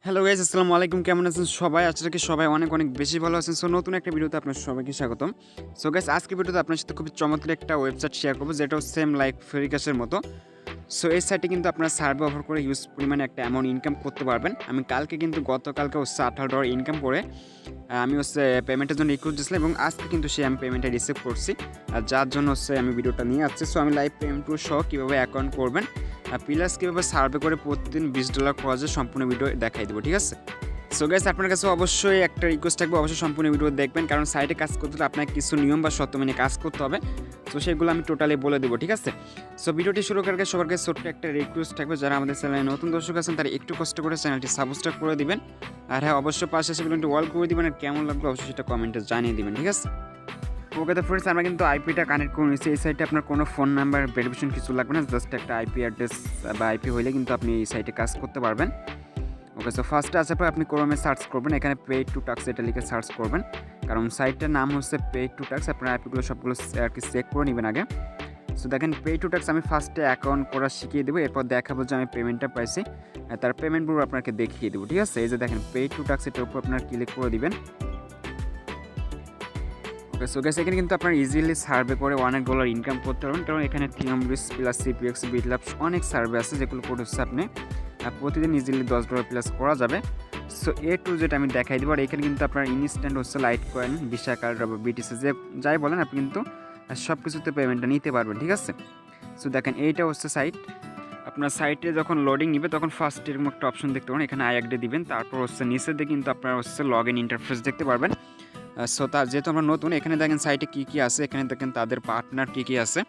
Hello guys, আসসালামু আলাইকুম। কেমন আছেন সবাই? আশা রাখি সবাই অনেক অনেক বেশি ভালো আছেন। সো নতুন একটা ভিডিওতে আপনার সবাইকে স্বাগতম। সো গাইস, আজকের ভিডিওতে আপনার সাথে খুবই চমৎকার একটা ওয়েবসাইট শেয়ার করব, যেটাও সেম লাইক ফেরিকাসের মতো। সো এই সাইটে কিন্তু আপনারা সার্ভে অফার করে হিউজ পরিমাণে একটা অ্যামাউন্ট ইনকাম করতে পারবেন। আমি গতকালকে $18 ইনকাম করে আমি পেমেন্টের জন্য রিকোয়েস্ট দিয়েছিলাম এবং আজকে কিন্তু আমি পেমেন্টটা রিসিভ করছি। আর যার জন্য আমি ভিডিওটা নিয়ে আসছি। সো আমি লাইভ পেমেন্ট প্রুফ সহ কীভাবে অ্যাকাউন্ট করবেন প্লাস কীভাবে সার্ভে করে প্রতিদিন $20 খরচ যায় সম্পূর্ণ ভিডিও দেখাই দেবো, ঠিক আছে? সো গাইস, আপনার কাছে অবশ্যই একটা রিকোয়েস্ট থাকবে, অবশ্যই সম্পূর্ণ ভিডিও দেখবেন, কারণ সাইটে কাজ করতে হলে আপনাকে কিছু নিয়ম বা শর্ত মেনে কাজ করতে হবে। সো সেগুলো আমি টোটালি বলে দেবো, ঠিক আছে? সো ভিডিওটি শুরু করার আগে সবার কাছে ছোট্ট একটা রিকোয়েস্ট থাকবে, যারা আমাদের চ্যানেলে নতুন দর্শক আছেন তারা একটু কষ্ট করে চ্যানেলটি সাবস্ক্রাইব করে দিবেন। আর হ্যাঁ, অবশ্যই পাশে এসে ভিডিওটি অল করে দিবেন। আর কেমন লাগবে অবশ্যই সেটা কমেন্টে জানিয়ে দিবেন, ঠিক আছে? ওকে, তো ফ্রেন্ডস, আমরা কিন্তু আইপিটা কানেক্ট করে নিচ্ছি। এই সাইটে আপনার কোনো ফোন নাম্বার ভেরিফিকেশন কিছু লাগবে না, জাস্ট একটা আইপি অ্যাড্রেস বা আইপি হইলে কিন্তু আপনি এই সাইটে কাজ করতে পারবেন। ওকে, সো ফার্স্টে আসার পর আপনি ক্রোমে সার্চ করবেন, এখানে পেইড টু টাস্ক এটা লিখে সার্চ করবেন, কারণ সাইটটার নাম হচ্ছে পেইড টু টাস্ক। আপনার আইপিগুলো সবগুলো আর কি চেক করে নেবেন আগে। সো দেখেন, পেইড টু টাস্ক আমি ফার্স্টে অ্যাকাউন্ট করা শিখিয়ে দেবো, এরপর দেখাবো যে আমি পেমেন্টটা পাইছি, তার পেমেন্ট পুরো আপনাকে দেখিয়ে দেবো, ঠিক আছে? এই যে দেখেন পেইড টু টাস্ক, এটার উপর আপনার ক্লিক করে দিবেন। ওকে, সো গাইস, এখানে কিন্তু আপনার ইজিলি সার্ভে করে $1 ইনকাম করতে পারবেন, কারণ এখানে থিওম ব্রিজ প্লাস সিপিএক্স বিটল্যাবস অনেক সার্ভে আছে, যেগুলো করে হচ্ছে আপনি প্রতিদিন ইজিলি $10 প্লাস করা যাবে। সো এ টু জেড আমি দেখাই দেবো। আর এখানে কিন্তু আপনার ইনস্ট্যান্ট হচ্ছে light coin, visa card, BTC যে যাই বলেন, আপনি কিন্তু সব কিছুতে পেমেন্টটা নিতে পারবেন, ঠিক আছে? সো দেখেন, এইটা হচ্ছে সাইট। আপনার সাইটে যখন লোডিং নিবে তখন ফার্স্ট এরকম একটা অপশন দেখতে পাবেন, এখানে আইডি দিবেন, তারপর নিচে দিয়ে কিন্তু আপনার লগ ইন ইন্টারফেস দেখতে পারবেন। সো যেহেতু আমরা নতুন, এখানে দেখেন সাইটে কী কী আছে, এখানে দেখেন তাদের পার্টনার কী কী আছে,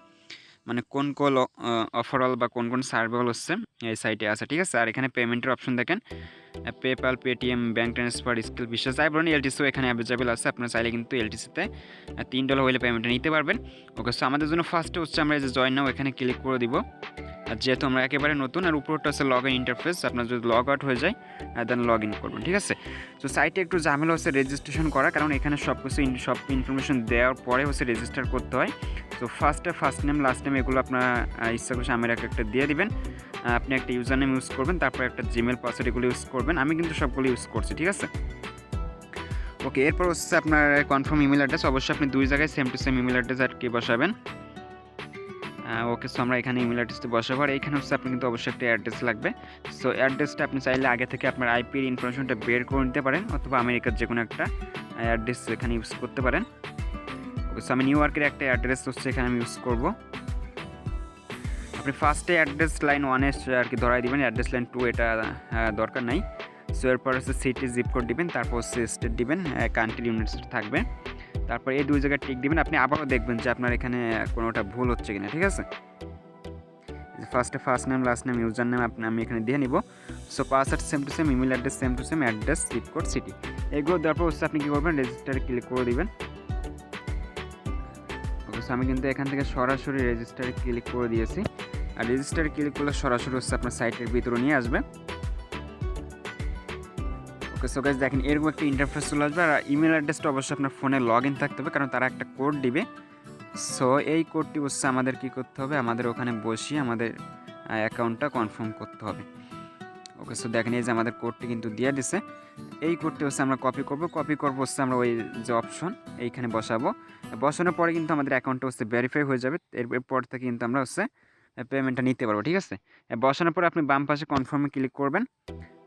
মানে কোন কোন অফারল বা কোন কোন সার্ভেল এই সাইটে আছে, ঠিক আছে? আর এখানে পেমেন্টের অপশন দেখেন, PayPal, Paytm, bank transfer, skill, বিশ্বাস যাই বলেন, এলটিসিও এখানে অ্যাভেলেবেল আছে। আপনার চাইলে কিন্তু এলটিসিতে $3 হইলে পেমেন্টটা নিতে পারবেন। ওকে, সো আমাদের জন্য ফার্স্টে আমরা এই যে জয়েন নাও এখানে ক্লিক করে দিব। আর যেহেতু আমরা একেবারে নতুন, আর উপরটা লগ ইন ইন্টারফেস, আপনার যদি লগ আউট হয়ে যায় দেন লগ ইন করবেন, ঠিক আছে? তো সাইটে একটু ঝামেলা রেজিস্ট্রেশন করা, কারণ এখানে সব ইনফরমেশন দেওয়ার পরে রেজিস্টার করতে হয়। তো ফার্স্ট নেম, লাস্ট নেম এগুলো আপনার ইচ্ছা করছে আমের একটা দিয়ে দিবেন। আপনি একটা ইউজার নেম ইউজ করবেন, তারপর একটা জিমেল পাসওয়ার্ড এগুলো ইউজ করবেন। আমি কিন্তু সবগুলো ইউজ করছি, ঠিক আছে? ওকে, এরপর আপনার কনফার্ম ইমেল অ্যাড্রেস। অবশ্যই আপনি 2 জায়গায় same to same email address আর কি বসাবেন। ওকে, সো আমরা এখানে ইমেল অ্যাড্রেসটি বসাবো। আর এখানে আপনি কিন্তু অবশ্যই একটা অ্যাড্রেস লাগবে। সো অ্যাড্রেসটা আপনি চাইলে আগে থেকে আপনার আইপির ইনফরমেশনটা বের করে নিতে পারেন, অথবা আমেরিকার যে কোনো একটা অ্যাড্রেস এখানে ইউজ করতে পারেন। ওকে, সো আমি নিউ ইয়র্কের একটা অ্যাড্রেস এখানে আমি ইউজ করব। আপনি ফার্স্টে অ্যাড্রেস লাইন 1-এ আর কি ধরাই দিবেন, অ্যাড্রেস লাইন 2 এটা দরকার নাই। সো এরপর সিটি জিপ কোড দিবেন, তারপর স্টেট দিবেন, কান্ট্রি ইউনাইটেড স্টেট থাকবে, তারপর এই 2 জায়গায় টিক দিবেন। আপনি আবারও দেখবেন যে আপনার এখানে কোনোটা ভুল হচ্ছে কিনা, ঠিক আছে? ফার্স্টে first name, last name, user name আমি এখানে দিয়ে নিব। So password same to same, email address same to same, address, zip code, city, এগুলো দেওয়ার পর আপনি কী করবেন, রেজিস্টারে ক্লিক করে দিবেন। ওকে, সো আমি কিন্তু এখান থেকে সরাসরি রেজিস্টারে ক্লিক করে দিয়েছি। আর রেজিস্টারে ক্লিক করলে সরাসরি আপনার সাইটের ভিতরে নিয়ে আসবে। ওকে, সো গাইস, দেখেন এরকম একটা ইন্টারফেস চলে আসবে। আর ইমেল অ্যাড্রেসটা অবশ্যই আপনার ফোনে লগ ইন থাকতে হবে, কারণ তারা একটা কোড দিবে। সো এই কোডটি আমাদের কী করতে হবে, আমাদের ওখানে বসিয়ে আমাদের অ্যাকাউন্টটা কনফার্ম করতে হবে। ওকে, সো দেখেন এই যে আমাদের কোডটি কিন্তু দিয়ে দিছে। এই কোডটি আমরা কপি করব আমরা ওই যে অপশন এইখানে বসাবো। বসানোর পরে কিন্তু আমাদের অ্যাকাউন্টটা ভেরিফাই হয়ে যাবে। এরপর থেকে কিন্তু আমরা পেমেন্টটা নিতে পারবো, ঠিক আছে? বসানোর পরে আপনি বাম পাশে কনফার্মে ক্লিক করবেন,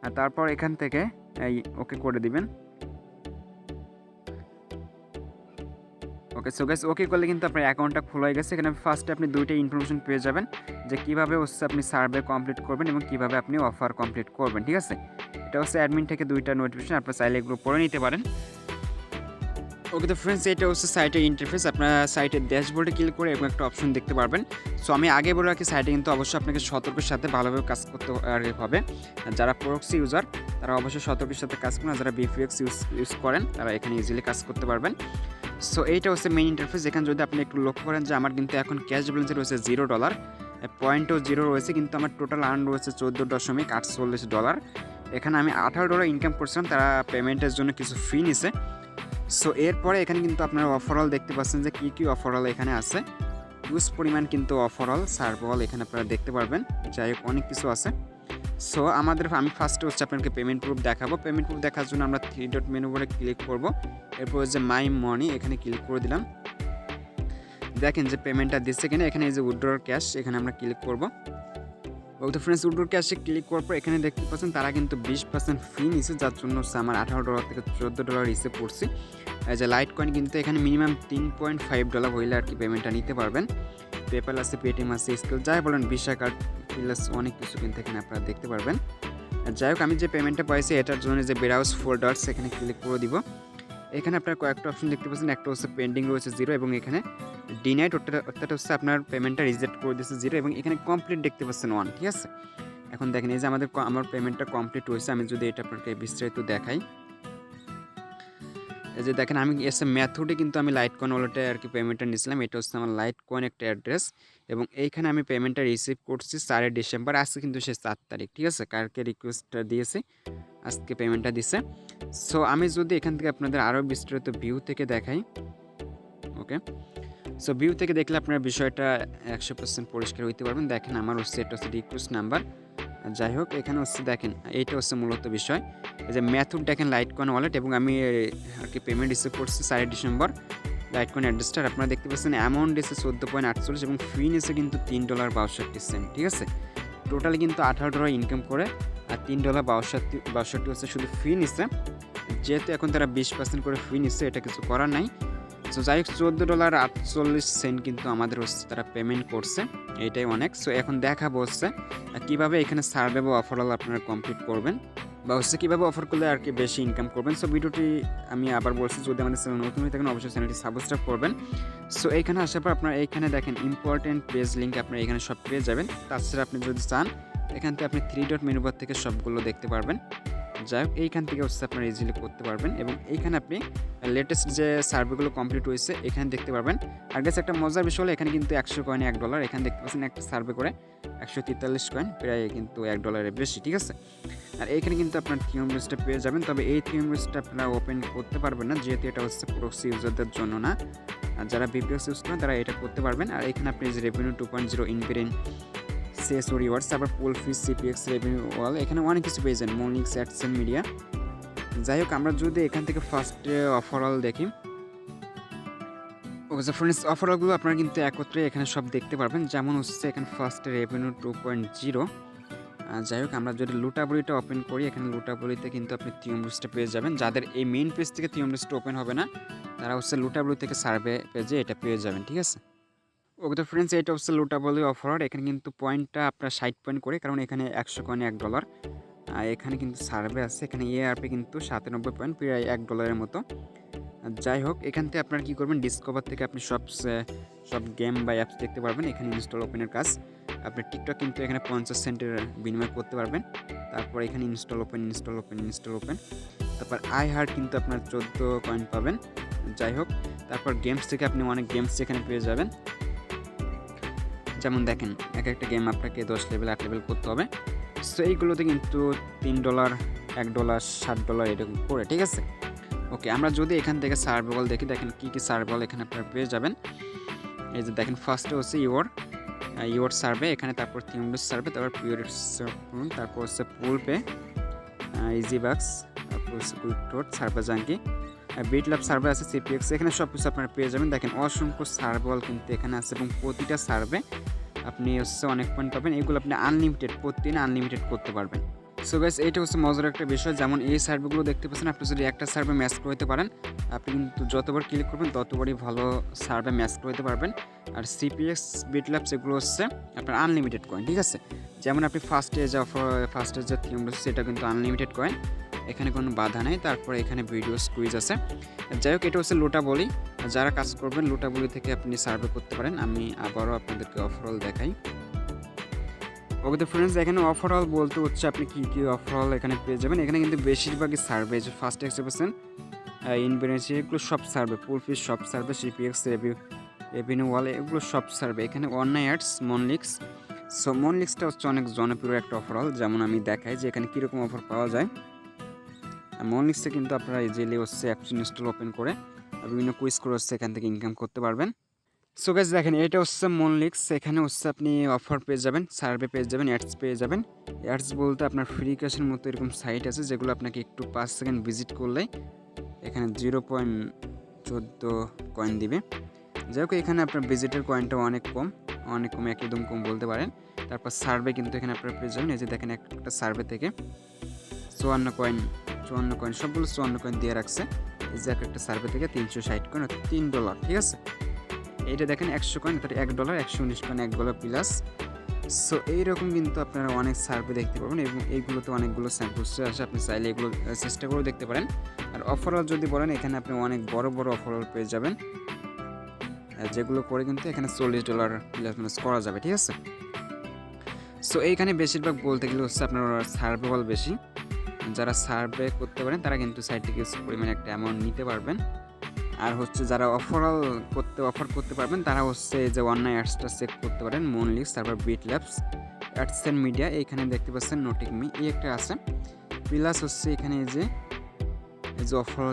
আর তারপর এখান থেকে এই ওকে করে দিবেন। ওকে, সো গাইস, ওকে করলে কিন্তু আপনার অ্যাকাউন্টটা খোলা হয়ে গেছে। এখানে ফার্স্টে আপনি 2টা ইনফরমেশন পেয়ে যাবেন, যে কীভাবে আপনি সার্ভে কমপ্লিট করবেন এবং কীভাবে আপনি অফার কমপ্লিট করবেন, ঠিক আছে? এটা অ্যাডমিন থেকে 2টা নোটিফিকেশন, আপনার চাইলে এগুলো পড়ে নিতে পারেন। ওকে, তো ফ্রেন্ডস, এটা সাইটের ইন্টারফেস। আপনার সাইটের ড্যাশবোর্ডে ক্লিক করে এরকম একটা অপশন দেখতে পারবেন। সো আমি আগে বলে রাখি, সাইটে কিন্তু অবশ্যই আপনাকে সতর্কের সাথে ভালোভাবে কাজ করতে হবে। যারা প্রক্সি ইউজার তারা অবশ্যই সতর্কের সাথে কাজ করুন, আর যারা বিপিএক্স ইউজ করেন তারা এখানে ইজিলি কাজ করতে পারবেন। সো এইটা মেইন ইন্টারফেস। এখানে যদি আপনি একটু লক্ষ্য করেন যে আমার কিন্তু এখন ক্যাশ ব্যালেন্সে রয়েছে $0, পয়েন্টও 0 রয়েছে, কিন্তু আমার টোটাল আর্ন রয়েছে $14.48। এখানে আমি $18 ইনকাম করছিলাম, তারা পেমেন্টের জন্য কিছু ফি নিছে। সো এরপরে এখানে কিন্তু আপনারা ওভারঅল দেখতে পাচ্ছেন যে কী ওভারঅল এখানে আছে। হিউজ পরিমাণ কিন্তু ওভারঅল সার্ভার এখানে আপনারা দেখতে পারবেন। যাই হোক, অনেক কিছু আছে। সো আমি ফার্স্টে হচ্ছে আপনাকে পেমেন্ট প্রুফ দেখাবো। পেমেন্ট প্রুফ দেখার জন্য আমরা 3 ডট মেনু বারে ক্লিক করব। এরপর যে মাই মানি এখানে ক্লিক করে দিলাম। দেখেন যে পেমেন্টটা দিচ্ছে কিনা, এখানে এই যে উইথড্রল ক্যাশ এখানে আমরা ক্লিক করব। তো ফ্রেন্ডস উইথড্রল ক্যাশে ক্লিক করার পর এখানে দেখতে পাচ্ছেন তারা কিন্তু 20% ফি নিছে, যার জন্য হচ্ছে আমার $18 থেকে $14 রিসিভ করছি। যে লাইট কয়েন কিন্তু এখানে মিনিমাম $3.5 হইলে আর কি পেমেন্টটা নিতে পারবেন। পেপ্যাল আছে, পেটিএম আছে, স্কেল যাই বলেন, ভিসা কার্ড প্লাস অনেক কিছু কিন্তু এখানে আপনারা দেখতে পারবেন। যাই হোক আমি যে পেমেন্টটা পাইছি এটার জন্য যে ব্রাউজ ফোল্ডার্স এখানে ক্লিক করে দিব। এখানে আপনার কয়েকটা অপশন দেখতে পাচ্ছেন, একটা হচ্ছে পেন্ডিং রয়েছে 0 এবং এখানে ডিনাইড অর্থাৎ হচ্ছে আপনার পেমেন্টটা রিজেক্ট করে দিয়েছে 0 এবং এখানে কমপ্লিট দেখতে পাচ্ছেন 1, ঠিক আছে। এখন দেখেন এই যে আমার পেমেন্টটা কমপ্লিট হয়েছে। আমি যদি এটা আপনাকে বিস্তারিত দেখাই, এই যে দেখেন আমি এসে মেথডে কিন্তু আমি লাইট কয়েন ওয়ালেটে আর কি পেমেন্টটা নিয়েছিলাম। এটা হচ্ছে আমার লাইট কয়েন একটা অ্যাড্রেস এবং এইখানে আমি পেমেন্টটা রিসিভ করছি 4 ডিসেম্বর। আজকে কিন্তু সে 4 তারিখ, ঠিক আছে। কালকে রিকোয়েস্টটা দিয়েছি, আজকে পেমেন্টটা দিছে। সো আমি যদি এখান থেকে আপনাদের আরও বিস্তারিত ভিউ থেকে দেখাই, ওকে। সো ভিউ থেকে দেখলে আপনার বিষয়টা 100% পরিষ্কার হইতে পারবেন। দেখেন আমার হচ্ছে এটা হচ্ছে রিকোয়েস্ট নাম্বার। যাই হোক এখানে হচ্ছে দেখেন এইটা হচ্ছে মূলত বিষয়, এই যে মেথড দেখেন লাইট কয়েন ওয়ালেট এবং আমি আর কি পেমেন্ট রিসিভ করছি 4 ডিসেম্বর। লাইট কয়েন অ্যাড্রেসটা আপনারা দেখতে পাচ্ছেন, অ্যামাউন্ট দিয়েছে 14.48 এবং ফি নিয়েছে কিন্তু $3.62, ঠিক আছে। টোটালি কিন্তু $18 ইনকাম করে আর $3.62 হচ্ছে শুধু ফি নিচ্ছে। যেহেতু এখন তারা 20% করে ফি নিচ্ছে, এটা কিছু করার নাই। সো যাই হোক $14.48 কিন্তু আমাদের হচ্ছে তারা পেমেন্ট করছে, এইটাই অনেক। সো এখন দেখাবো হচ্ছে কীভাবে এখানে সার্ভে বা অফারল আপনারা কমপ্লিট করবেন বা হচ্ছে কীভাবে অফার করলে আর কি বেশি ইনকাম করবেন। সো ভিডিওটি আমি আবার বলছি, যদি আমাদের চ্যানেল নতুন হয়ে থাকেন অবশ্যই চ্যানেলটি সাবস্ক্রাইব করবেন। সো এইখানে আসার পর আপনারা এইখানে দেখেন ইম্পর্টেন্ট পেজ লিঙ্ক আপনারা এখানে সব পেয়ে যাবেন। তাছাড়া আপনি যদি চান এখান থেকে আপনি 3 ডট মেনু বার থেকে সবগুলো দেখতে পারবেন। যাই হোক এইখান থেকে হচ্ছে আপনারা ইজিলি করতে পারবেন এবং এইখানে আপনি লেটেস্ট যে সার্ভেগুলো কমপ্লিট হয়েছে এখানে দেখতে পারবেন। আর গেছে একটা মজার বিষয় হলো এখানে কিন্তু 100 কয়েনে $1, এখানে দেখতে পাচ্ছেন একটা সার্ভে করে 143 কয়েন, প্রায় কিন্তু $1 বেশি, ঠিক আছে। আর এইখানে কিন্তু আপনার থিম লিস্টটা পেয়ে যাবেন, তবে এই থিম লিস্টটা আপনারা ওপেন করতে পারবেন না, যেহেতু এটা হচ্ছে প্রক্সি ইউজারদের জন্য না। আর যারা বিপিএস ইউজ করেন তারা এটা করতে পারবেন। আর এখানে আপনি যে রেভিনিউ 2.0 ইনভেরিন সেস রিওয়ার্ডস, তারপর পুল ফিস, সিপিএক্স, রেভিনিউ ওয়াল, এখানে অনেক কিছু পেয়ে যান, মনিক্স, অ্যাডসেন্ট মিডিয়া। যাই হোক আমরা যদি এখান থেকে ফার্স্টে অফারঅল দেখি, ওকে সো ফ্রেন্ডস অফারঅলগুলো আপনারা কিন্তু একত্রে এখানে সব দেখতে পারবেন। যেমন হচ্ছে এখানে ফার্স্টে রেভিনিউ 2.0। যাই হোক আমরা যদি লুটাবলিটা ওপেন করি, এখানে লুটাবলিতে কিন্তু আপনি থিম লিস্টটা পেয়ে যাবেন। যাদের এই মেইন পেজ থেকে থিম লিস্টটা ওপেন হবে না তারা হচ্ছে লুটাবলি থেকে সার্ভে পেজে এটা পেয়ে যাবেন, ঠিক আছে। ওকে তো ফ্রেন্ডস এটা হচ্ছে লুটাবলি অফার। এখানে কিন্তু পয়েন্টটা আপনার 60 পয়েন্ট করে, কারণ এখানে 100 কয়েনে $1। আর এখানে কিন্তু সার্ভে আছে, এখানে এআরপি কিন্তু 97 পয়েন্ট, প্রায় $1 মতো। যাই হোক এখান থেকে আপনার কী করবেন, ডিসকভার থেকে আপনি সব গেম বা অ্যাপস দেখতে পারবেন। এখানে ইনস্টল ওপেনের কাজ, আপনি টিকটক কিন্তু এখানে 50 সেন্টের বিনিময় করতে পারবেন। তারপর এখানে ইনস্টল ওপেন, তারপর আই হার্ট কিন্তু আপনার 14 কয়েন পাবেন। যাই হোক তারপর গেমস থেকে আপনি অনেক গেমস এখানে পেয়ে যাবেন। যেমন দেখেন এক একটা গেম আপনাকে 10 লেভেল 8 লেভেল করতে হবে। সো এইগুলোতে কিন্তু $3, $1, $7 এরকম করে, ঠিক আছে। ওকে আমরা যদি এখান থেকে সার্ভেবল দেখি, দেখেন কী কী সার্ভেবল এখানে আপনারা পেয়ে যাবেন। এই যে দেখেন ফার্স্টে হচ্ছে ইওর সার্ভে, এখানে তারপর থিমলুস সার্ভে, তারপর পিওর, তারপর হচ্ছে পুল পে, ইজি বাক্স, তারপর হচ্ছে quick thoughts, survey junkie, bit lab survey আছে, সিপিএক্স, এখানে সব কিছু আপনারা পেয়ে যাবেন। দেখেন অসংখ্য সার্ভেবল কিন্তু এখানে আছে এবং প্রতিটা সার্ভে আপনি হচ্ছে অনেক পয়েন্ট পাবেন। এগুলো আপনি আনলিমিটেড, প্রতিদিন আনলিমিটেড করতে পারবেন। সো গাইস এইটা হচ্ছে মজার একটা বিষয়, যেমন এই সার্ভেগুলো দেখতে পাচ্ছেন, আপনি যদি একটা সার্ভে ম্যাচ করতে পারেন আপনি কিন্তু যতবার ক্লিক করবেন ততবারই ভালো সার্ভে ম্যাচ করতে পারবেন। আর সিপিএক্স, বিট ল্যাবস এগুলো হচ্ছে আপনার আনলিমিটেড কয়েন, ঠিক আছে। যেমন আপনি ফার্স্টে যে থিম রয়েছে এটা কিন্তু আনলিমিটেড কয়েন, এখানে কোনো বাধা নেই। তারপরে এখানে ভিডিও স্কুইজ আছে। যাই হোক এটা হচ্ছে লুটাবলি, যারা কাজ করবেন লুটাবলি থেকে আপনি সার্ভে করতে পারেন। আমি আবারও আপনাদেরকে অফারঅল দেখাই। ওকে তো ফ্রেন্ডস এখানে অফারঅল বলতে হচ্ছে আপনি কী অফারঅল এখানে পেয়ে যাবেন। এখানে কিন্তু বেশিরভাগই সার্ভে, যে ফার্স্ট এক্সপ্রেশন, ইনভেরেন্সি, এগুলো সব সার্ভে, ফুল ফিস সব সার্ভে, সিপিএক্স, রেভিনিউ ওয়াল, এগুলো সব সার্ভে। এখানে অনলাইন অ্যাডস, মনলিক্স। সো মনলিক্সটা হচ্ছে অনেক জনপ্রিয় একটা অফারঅল, যেমন আমি দেখাই যে এখানে কীরকম অফার পাওয়া যায়। মনলিক্সে কিন্তু আপনারা ইজিলি হচ্ছে অ্যাপস ইনস্টল ওপেন করে বিভিন্ন কুইজ করে হচ্ছে এখান থেকে ইনকাম করতে পারবেন। সো গাইস দেখেন এটা হচ্ছে মনলিক্স, এখানে হচ্ছে আপনি অফার পেয়ে যাবেন, সার্ভে পেয়ে যাবেন, অ্যাডস পেয়ে যাবেন। অ্যাডস বলতে আপনার ফ্রি ক্যাশের মতো এরকম সাইট আছে যেগুলো আপনাকে একটু 5 সেকেন্ড ভিজিট করলে এখানে 0.14 কয়েন দিবে। যাই হোক এখানে আপনার ভিজিটের কয়েনটা অনেক কম, একদম কম বলতে পারেন। তারপর সার্ভে কিন্তু এখানে আপনারা পেয়ে যাবেন, এই যে দেখেন একটা সার্ভে থেকে 54 কয়েন সবগুলো 54 কয়েন দিয়ে রাখছে। এই যে একটা সার্ভে থেকে 360 কয়েন অর্থাৎ $3, ঠিক আছে। এইটা দেখেন 100 কয়েন অর্থাৎ $1, 119 কয়েন $1 প্লাস। সো এইরকম কিন্তু আপনারা অনেক সার্ভে দেখতে পাবেন এবং এইগুলোতে অনেকগুলো স্যাম্পলস আসে, আপনি চাইলে এগুলো চেষ্টা করে দেখতে পারেন। আর অফারল যদি বলেন এখানে আপনি অনেক বড় বড় অফারল পেয়ে যাবেন, যেগুলো করে কিন্তু এখানে $40 প্লাস করা যাবে, ঠিক আছে। সো এইখানে বেশিরভাগ বলতে গেলে হচ্ছে আপনার সার্ভে বল বেশি, যারা সার্ভে করতে পারেন তারা কিন্তু সাইট থেকে পরিমাণে একটা অ্যামাউন্ট নিতে পারবেন। আর হচ্ছে যারা অফার করতে পারবেন তারা হচ্ছে এই যে অনলাইন অ্যাডসটা চেক করতে পারেন, মনলিক্স, তারপর বিটল্যাবস, অ্যাডস এন্ড মিডিয়া, এইখানে দেখতে পাচ্ছেন নোটিকমি এই একটা আছে, প্লাস হচ্ছে এখানে এই যে অফার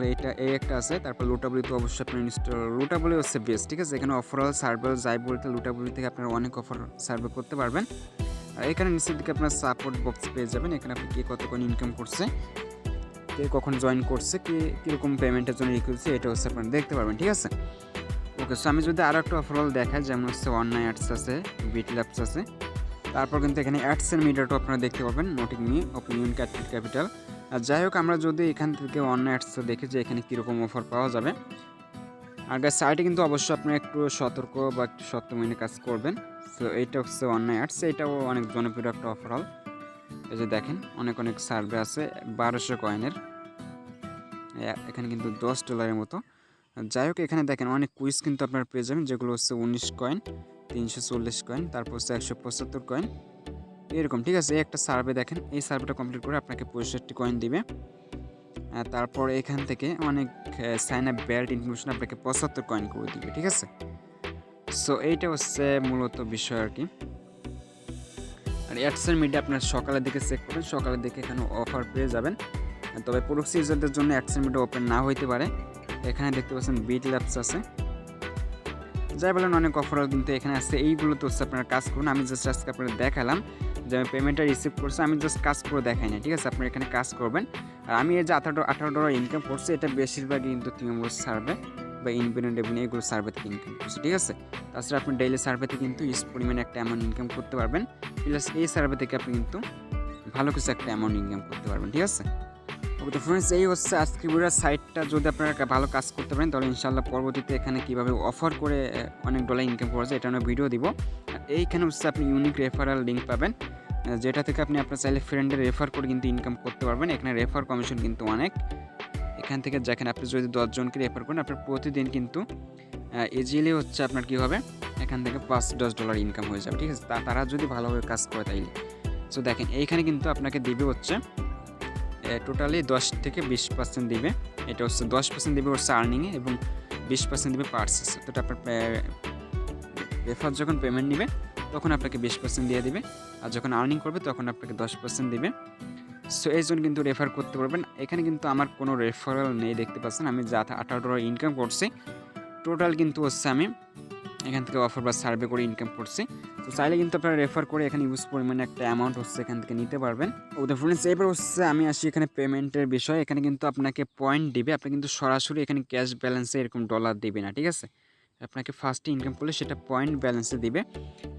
এই একটা আছে। তারপর লুটাবলি তো অবশ্যই আপনার ইনস্টল, লুটাবলি হচ্ছে বেস্ট, ঠিক আছে। এখানে অফারাল সার্ভে যাই বলতে লুটাবলি থেকে আপনারা অনেক অফার সার্ভে করতে পারবেন। আর এখানে নিচের দিকে আপনার সাপোর্ট বক্স পেয়ে যাবেন, এখানে আপনি কে কত কোন ইনকাম করছে, কে কখন জয়েন করছে, কে কীরকম পেমেন্টের জন্য রিকোয়েস্ট, এটা হচ্ছে আপনারা দেখতে পারবেন, ঠিক আছে। ওকে, সো আমি যদি আরও একটা অফারঅল দেখাই, যেমন হচ্ছে অনলাইন অ্যাডস আছে, বিটল্যাবস আছে, তারপর কিন্তু এখানে অ্যাডস এর মিডিয়াটাও আপনারা দেখতে পাবেন, নোটিকমি, অপিনিয়ন ক্যাপিটাল। আর যাই হোক আমরা যদি এখান থেকে অনলাইন অ্যাডসটা দেখি যে এখানে কীরকম অফার পাওয়া যাবে। আর গাইস সাইটে কিন্তু অবশ্যই আপনারা একটু সতর্ক বা একটু সত্য মেনে কাজ করবেন। সো এইটা হচ্ছে অনলাইন অ্যাডস, এটাও অনেক জনপ্রিয় একটা অফারঅল। এই যে দেখেন অনেক সার্ভে আছে 1200 কয়েনের, এখানে কিন্তু $10 মতো। যাই হোক এখানে দেখেন অনেক কুইজ কিন্তু আপনারা পেয়ে যাবেন, যেগুলো হচ্ছে 19 কয়েন, 340 কয়েন, তারপর হচ্ছে 175 কয়েন এরকম, ঠিক আছে। একটা সার্ভে দেখেন, এই সার্ভেটা কমপ্লিট করে আপনাকে 65 কয়েন দিবে। তারপর এখান থেকে অনেক সাইন আপ বেল্ট ইনফরমেশন আপনাকে 75 কয়েন করে দিবে, ঠিক আছে। সো এইটা হচ্ছে মূলত বিষয় আর কি। আর অ্যাডসের মিডিয়া আপনার সকালের দিকে চেক করবেন, সকালের দিকে এখানে অফার পেয়ে যাবেন। তবে প্রক্সি ইউজারদের জন্য অ্যাডসের মিডিয়া ওপেন না হইতে পারে। এখানে দেখতে পাচ্ছেন বিটল্যাবস আছে, যাই বলেন অনেক অফারও কিন্তু এখানে আছে। এইগুলো তো হচ্ছে আপনারা কাজ করুন, আমি জাস্ট আজকে আপনাদের দেখালাম যে আমি পেমেন্টটা রিসিভ করছি, আমি জাস্ট কাজ করে দেখাই না, ঠিক আছে। আপনারা এখানে কাজ করবেন। আর আমি এই যে $18 ইনকাম করছি, এটা বেশিরভাগই কিন্তু তৃণমূল সার্ভে বা ইনভেন্ট এগুলো সার্ভে থেকে ইনকাম করছি, ঠিক আছে। তাছাড়া আপনি ডেইলি সার্ভেতে কিন্তু ইস পরিমাণে একটা অ্যামাউন্ট ইনকাম করতে পারবেন, প্লাস এই সার্ভে থেকে আপনি কিন্তু ভালো কিছু একটা অ্যামাউন্ট ইনকাম করতে পারবেন, ঠিক আছে। তো ফ্রেন্ডস এই হচ্ছে আজকে পুরো সাইটটা, যদি আপনারা ভালো কাজ করতে পারেন তাহলে ইনশাআল্লাহ পরবর্তীতে এখানে কীভাবে অফার করে অনেক ডলার ইনকাম করা যায় এটা নিয়ে ভিডিও দিব। এইখানে হচ্ছে আপনি ইউনিক রেফারাল লিঙ্ক পাবেন, যেটা থেকে আপনি আপনার চাইলে ফ্রেন্ডের রেফার করে কিন্তু ইনকাম করতে পারবেন। এখানে রেফার কমিশন কিন্তু অনেক, এখান থেকে দেখেন আপনি যদি 10 জনকে রেফার করেন আপনার প্রতিদিন কিন্তু ইজিলি হচ্ছে আপনার কী হবে, এখান থেকে $5-10 ইনকাম হয়ে যাবে, ঠিক আছে। তারা যদি ভালোভাবে কাজ করে তাইলে। সো দেখেন এইখানে কিন্তু আপনাকে দিবে হচ্ছে টোটালি 10 থেকে 20% দিবে, এটা হচ্ছে 10% দিবে হচ্ছে আর্নিংয়ে এবং 20% দিবে পার্সেসে। তো আপনার রেফার যখন পেমেন্ট নেবে তখন আপনাকে 20% দিয়ে দিবে, আর যখন আর্নিং করবে তখন আপনাকে 10% দিবে। সো এই জন্য কিন্তু রেফার করতে পারবেন। এখানে কিন্তু আমার কোনো রেফারেল নেই, দেখতে পাচ্ছেন আমি যা $18 ইনকাম করছি, টোটাল কিন্তু হচ্ছে আমি এখান থেকে অফার বা সার্ভে করে ইনকাম করছি। তো চাইলে কিন্তু আপনারা রেফার করে এখানে ইউজ পরিমাণে একটা অ্যামাউন্ট হচ্ছে এখান থেকে নিতে পারবেন। ওদের ফ্রেন্ডস এবার হচ্ছে আমি আসি এখানে পেমেন্টের বিষয়। এখানে কিন্তু আপনাকে পয়েন্ট দিবে, আপনি কিন্তু সরাসরি এখানে ক্যাশ ব্যালেন্সে এরকম ডলার দিবে না, ঠিক আছে। আপনাকে ফার্স্টে ইনকাম করলে সেটা পয়েন্ট ব্যালেন্সে দিবে,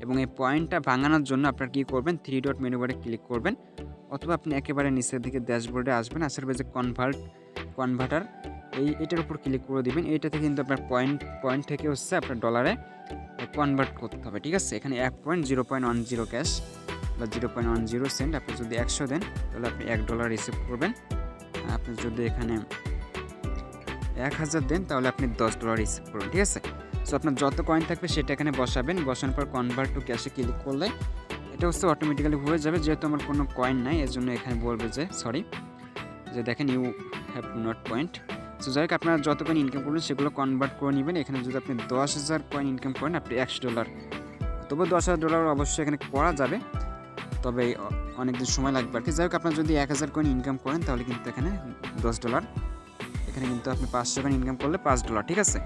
এবং এই পয়েন্টটা ভাঙানোর জন্য আপনার কী করবেন, 3 ডট মেনু বারে ক্লিক করবেন, অথবা আপনি একেবারে নিচের দিকে ড্যাশবোর্ডে আসবেন, আসার পরে যে কনভার্টার এটার উপর ক্লিক করে দিবেন। এইটাতে কিন্তু আপনার পয়েন্ট থেকে হচ্ছে আপনার ডলারে কনভার্ট করতে হবে, ঠিক আছে। এখানে 1.0.10 ক্যাশ বা 0.10 সেন্ট, আপনি যদি 100 দেন তাহলে আপনি $1 রিসিভ করবেন। আপনি যদি এখানে 1000 দেন তাহলে আপনি $10 রিসিভ করবেন, ঠিক আছে। সো আপনার যত কয়েন থাকবে সেটা এখানে বসাবেন, বসানোর পর কনভার্ট টু ক্যাশে ক্লিক করলে এটা হচ্ছে অটোমেটিক্যালি হয়ে যাবে। যেহেতু আমার কোনো কয়েন নাই এর জন্য এখানে বলবে যে সরি, যে দেখেন you have not point. So যাই হোক আপনারা যত কয়েন ইনকাম করবেন সেগুলো কনভার্ট করে নেবেন। এখানে যদি আপনি 10,000 কয়েন ইনকাম করেন আপনি $100, তবে $10,000 অবশ্যই এখানে করা যাবে, তবে অনেকদিন সময় লাগবে আর কি। যাই হোক আপনার যদি 1000 কয়েন ইনকাম করেন তাহলে কিন্তু এখানে $10, এখানে কিন্তু আপনি 500 কয়েন ইনকাম করলে $5, ঠিক আছে।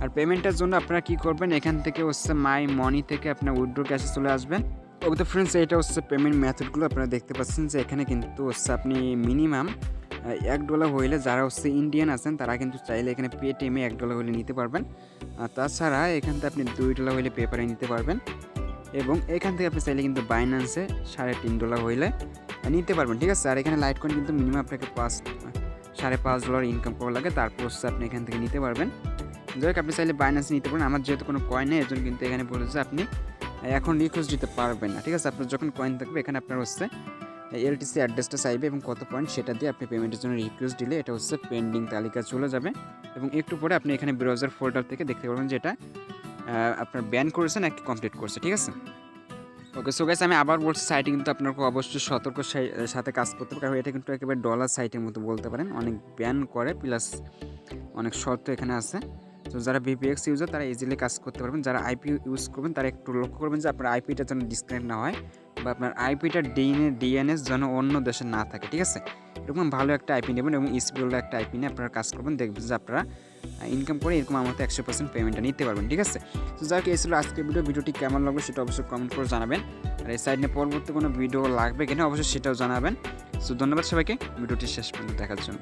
আর পেমেন্টের জন্য আপনারা কী করবেন, এখান থেকে হচ্ছে মাই মানি থেকে আপনার উইথড্র ক্যাশে চলে আসবেন। ওকে তো ফ্রেন্ডস, এটা হচ্ছে পেমেন্ট মেথডগুলো আপনারা দেখতে পাচ্ছেন যে এখানে কিন্তু হচ্ছে আপনি মিনিমাম $1 হইলে যারা হচ্ছে ইন্ডিয়ান আছেন তারা কিন্তু চাইলে এখানে পেটিএমে $1 হইলে নিতে পারবেন। তাছাড়া এখান থেকে আপনি $2 হইলে পেপারে নিতে পারবেন এবং এখান থেকে আপনি চাইলে কিন্তু বাইন্যান্সে $3.5 হইলে নিতে পারবেন, ঠিক আছে। আর এখানে লাইট কয়েন কিন্তু মিনিমাম আপনাকে $5.5 ইনকাম করা লাগে, তারপর হচ্ছে আপনি এখান থেকে নিতে পারবেন। যাই হোক, আপনি চাইলে বাইন্যান্সে নিতে পারেন। আমার যেহেতু কোনো কয়েন নেই এজন্য কিন্তু এখানে বলেছে আপনি এখন রিকোয়েস্ট দিতে পারবেন না, ঠিক আছে। আপনার যখন কয়েন থাকবে এখানে আপনার হচ্ছে এলটিসি অ্যাড্রেসটা চাইবে এবং কত পয়েন্ট সেটা দিয়ে আপনি পেমেন্টের জন্য রিকোয়েস্ট দিলে এটা হচ্ছে পেন্ডিং তালিকা চলে যাবে এবং একটু পরে আপনি এখানে ব্রাউজার ফোল্ডার থেকে দেখতে পারবেন যে এটা আপনার ব্যান করেছে নাকি কমপ্লিট করছে, ঠিক আছে। ওকে, সো গাইস আমি আবার বলছি, সাইটে কিন্তু আপনাকে অবশ্যই সতর্ক সাথে কাজ করতে হবে, কারণ এটা কিন্তু একেবারে ডলার সাইটের মতো বলতে পারেন, অনেক ব্যান করে প্লাস অনেক শর্ত এখানে আছে। তো যারা ভিপিএক্স ইউজার তারা ইজিলি কাজ করতে পারবেন। যারা আইপি ইউজ করবেন তারা একটু লক্ষ্য করবেন যে আপনার আইপিটা যেন ডিসকানেক্ট না হয় বা আপনার আইপিটা ডিএনএস যেন অন্য দেশে না থাকে, ঠিক আছে। এরকম ভালো একটা আইপি নেবেন এবং ইসিবিএল একটা আইপি নিয়ে আপনারা কাজ করবেন, দেখবেন যে আপনারা ইনকাম করে এরকম আমার 100% পেমেন্টটা নিতে পারবেন, ঠিক আছে। তো যাই হোক, এই ছিল আজকের ভিডিওটি কেমন লাগলো সেটা অবশ্যই কমেন্ট করে জানাবেন। আর এই সাইড নিয়ে পরবর্তী কোনো ভিডিও লাগবে কিনা অবশ্যই সেটাও জানাবেন। সো ধন্যবাদ সবাইকে ভিডিওটি শেষ পর্যন্ত দেখার জন্য।